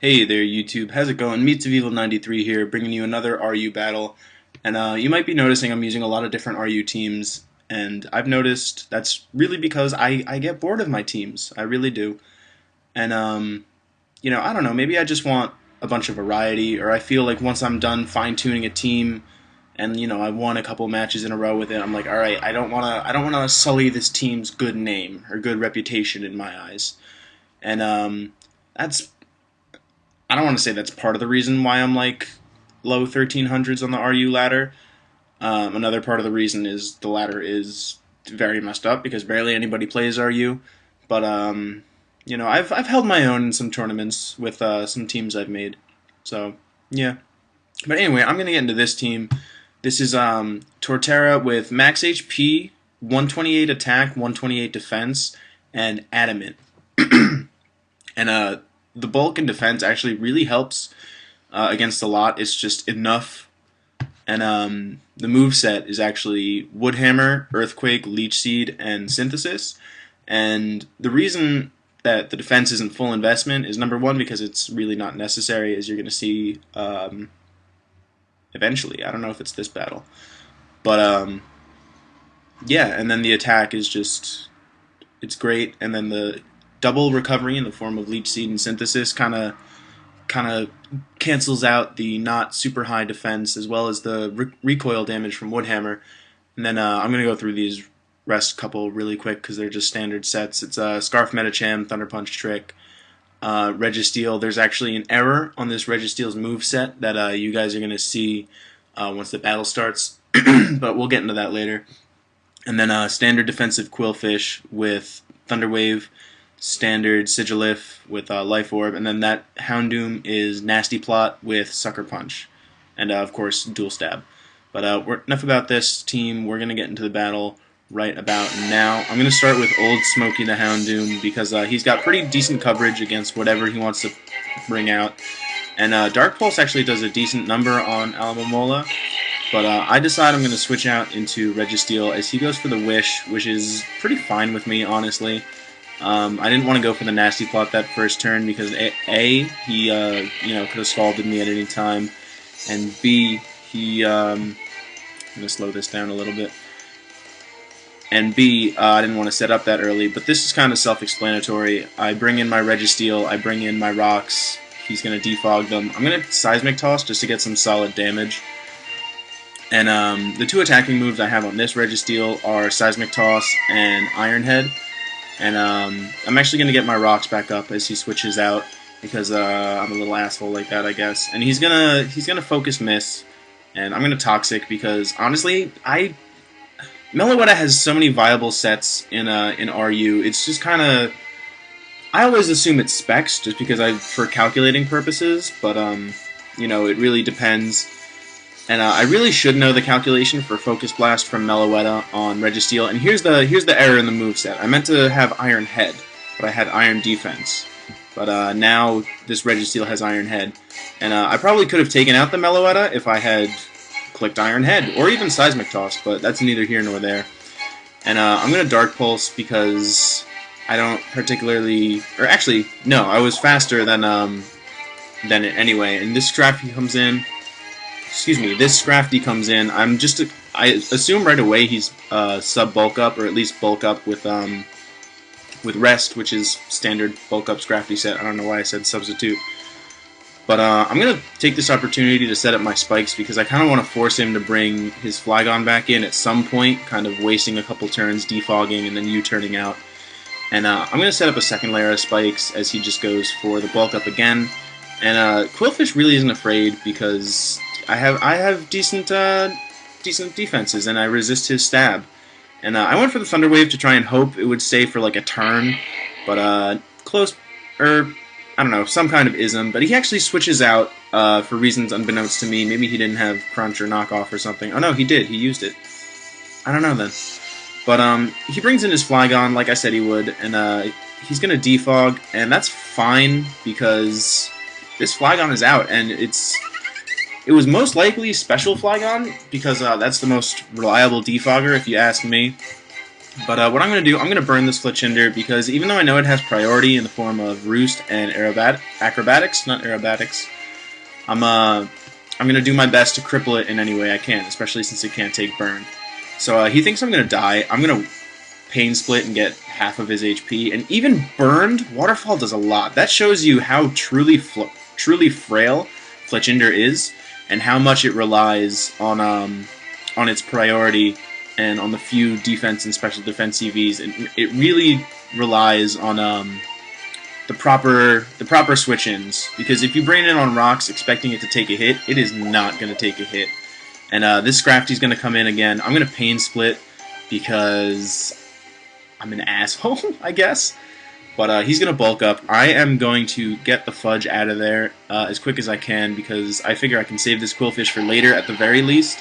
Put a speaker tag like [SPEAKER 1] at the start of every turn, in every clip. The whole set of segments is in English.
[SPEAKER 1] Hey there, YouTube. How's it going? Meets of Evil 93 here, bringing you another RU battle. And you might be noticing I'm using a lot of different RU teams, and I've noticed that's really because I get bored of my teams. I really do. And, I don't know, maybe I just want a bunch of variety, or I feel like once I'm done fine-tuning a team, and, I won a couple matches in a row with it, I'm like, alright, I don't wanna sully this team's good name, or good reputation in my eyes. And, that's I don't want to say that's part of the reason why I'm like low 1300s on the RU ladder. Another part of the reason is the ladder is very messed up because barely anybody plays RU. But I've held my own in some tournaments with some teams I've made. So yeah. But anyway, I'm gonna get into this team. This is Torterra with max HP, 128 attack, 128 defense, and adamant. And the bulk and defense actually really helps against a lot. It's just enough. And the move set is actually Woodhammer, Earthquake, Leech Seed, and Synthesis. And the reason that the defense isn't full investment is number one because it's really not necessary, as you're going to see eventually. I don't know if it's this battle, but yeah. And then the attack is just it's great. And then the double recovery in the form of Leech Seed and Synthesis kind of cancels out the not super high defense as well as the recoil damage from Woodhammer. And then I'm going to go through these rest couple really quick because they're just standard sets. It's Scarf Metacham, Thunder Punch Trick, Registeel. There's actually an error on this Registeel's move set that you guys are going to see once the battle starts, but we'll get into that later. And then standard defensive Quillfish with Thunder Wave, standard Sigilif with Life Orb, and then that Houndoom is Nasty Plot with Sucker Punch, and of course Dual Stab. But enough about this team. We're gonna get into the battle right about now. I'm gonna start with Old Smokey the Houndoom because he's got pretty decent coverage against whatever he wants to bring out, and Dark Pulse actually does a decent number on Alamomola. But I decide I'm going to switch out into Registeel as he goes for the Wish, which is pretty fine with me, honestly. I didn't want to go for the Nasty Plot that first turn because A, he could have scalded me at any time, and B, I'm going to slow this down a little bit. And B, I didn't want to set up that early, but this is kind of self-explanatory. I bring in my Registeel, I bring in my Rocks, he's going to defog them. I'm going to Seismic Toss just to get some solid damage. And the two attacking moves I have on this Registeel are Seismic Toss and Iron Head. And I'm actually going to get my Rocks back up as he switches out because I'm a little asshole like that, I guess. And he's gonna Focus Miss, and I'm gonna Toxic because honestly, Meloetta has so many viable sets in RU. It's just kind of I always assume it's specs just because for calculating purposes, but it really depends. And I really should know the calculation for Focus Blast from Meloetta on Registeel. And here's the error in the moveset. I meant to have Iron Head, but I had Iron Defense. But now this Registeel has Iron Head. And I probably could have taken out the Meloetta if I had clicked Iron Head, or even Seismic Toss, but that's neither here nor there. And I'm going to Dark Pulse because I don't particularly... Or actually, no, I was faster than it anyway. And this Scrafty comes in... Excuse me, this Scrafty comes in. I assume right away he's sub bulk up, or at least bulk up with Rest, which is standard bulk up Scrafty set. I don't know why I said substitute. But I'm going to take this opportunity to set up my spikes because I kind of want to force him to bring his Flygon back in at some point, kind of wasting a couple turns, defogging, and then U-turning out. And I'm going to set up a second layer of spikes as he just goes for the bulk up again. And Quillfish really isn't afraid because I have decent defenses, and I resist his stab. And I went for the Thunder Wave to try and hope it would stay for like a turn, but close, I don't know, some kind of ism. But he actually switches out for reasons unbeknownst to me. Maybe he didn't have Crunch or Knockoff or something. Oh no, he did. He used it. I don't know then. But he brings in his Flygon like I said he would, and he's gonna defog, and that's fine because this Flygon is out, and it was most likely Special Flygon, because that's the most reliable defogger, if you ask me. But what I'm going to do, I'm going to burn this Fletchinder because even though I know it has priority in the form of Roost and Acrobatics, not Aerobatics, I'm going to do my best to cripple it in any way I can, especially since it can't take burn. So he thinks I'm going to die. I'm going to Pain Split and get half of his HP. And even burned, Waterfall does a lot. That shows you how truly frail Fletchinder is, and how much it relies on its priority and on the few defense and special defense CVs. It really relies on the proper switch-ins, because if you bring it on rocks expecting it to take a hit, it is not going to take a hit. And this Scrafty's going to come in again. I'm going to Pain Split because I'm an asshole, I guess. But he's going to bulk up. I am going to get the Fudge out of there as quick as I can, because I figure I can save this Quillfish for later at the very least.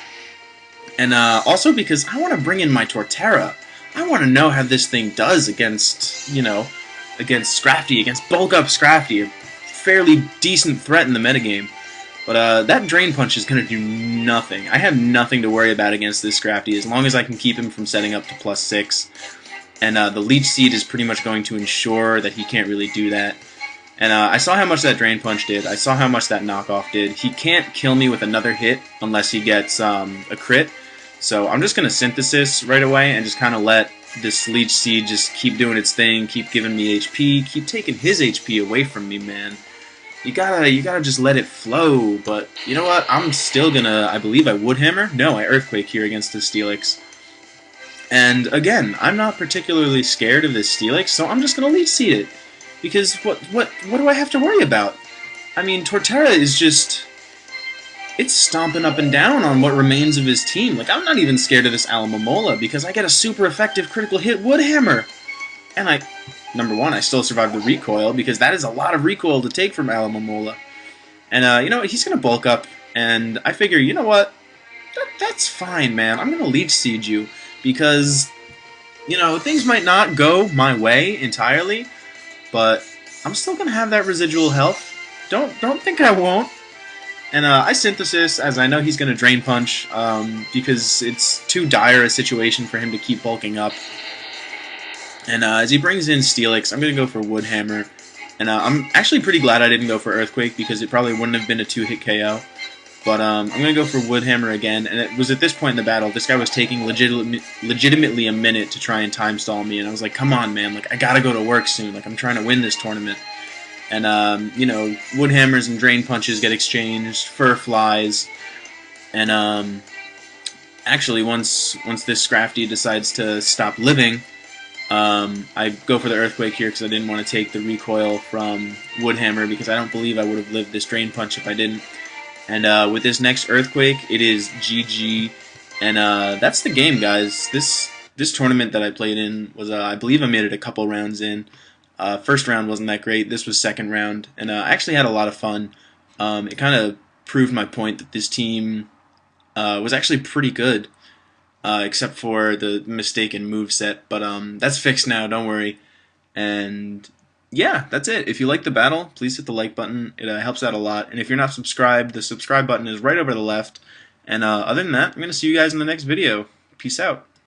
[SPEAKER 1] And also because I want to bring in my Torterra. I want to know how this thing does against, against Scrafty, against bulk up Scrafty, a fairly decent threat in the metagame. But that Drain Punch is going to do nothing. I have nothing to worry about against this Scrafty as long as I can keep him from setting up to +6. And the Leech Seed is pretty much going to ensure that he can't really do that. And I saw how much that Drain Punch did. I saw how much that knockoff did. He can't kill me with another hit unless he gets a crit. So I'm just going to Synthesis right away and just kind of let this Leech Seed just keep doing its thing, keep giving me HP, keep taking his HP away from me, man. You gotta just let it flow. But you know what? I'm still gonna, I believe I Woodhammer? No, I Earthquake here against this Steelix. And again, I'm not particularly scared of this Steelix, so I'm just gonna Leech Seed it. Because what do I have to worry about? I mean, Torterra is just, it's stomping up and down on what remains of his team. Like, I'm not even scared of this Alomomola because I get a super effective critical hit Woodhammer. And number one, I still survive the recoil because that is a lot of recoil to take from Alomomola. And, you know, he's going to bulk up, and I figure, you know what? That's fine, man. I'm going to Leech Seed you because, you know, things might not go my way entirely, but I'm still going to have that residual health. Don't think I won't. And I Synthesis, as I know he's going to Drain Punch, because it's too dire a situation for him to keep bulking up. And as he brings in Steelix, I'm going to go for Woodhammer. And I'm actually pretty glad I didn't go for Earthquake, because it probably wouldn't have been a 2-hit KO. But I'm going to go for Woodhammer again, and it was at this point in the battle, this guy was taking legitimately a minute to try and time stall me, and I was like, come on, man, like, I gotta go to work soon, like, I'm trying to win this tournament. And, you know, Woodhammers and Drain Punches get exchanged, Fur flies, and, actually, once this Scrafty decides to stop living, I go for the Earthquake here because I didn't want to take the recoil from Woodhammer, because I don't believe I would have lived this Drain Punch if I didn't. And with this next Earthquake, it is GG, and that's the game, guys. This tournament that I played in was, I believe I made it a couple rounds in. First round wasn't that great. This was second round, and I actually had a lot of fun. It kind of proved my point that this team was actually pretty good, except for the mistaken moveset. But that's fixed now, don't worry. And yeah, that's it. If you like the battle, please hit the like button. It helps out a lot. And if you're not subscribed, the subscribe button is right over the left. And other than that, I'm going to see you guys in the next video. Peace out.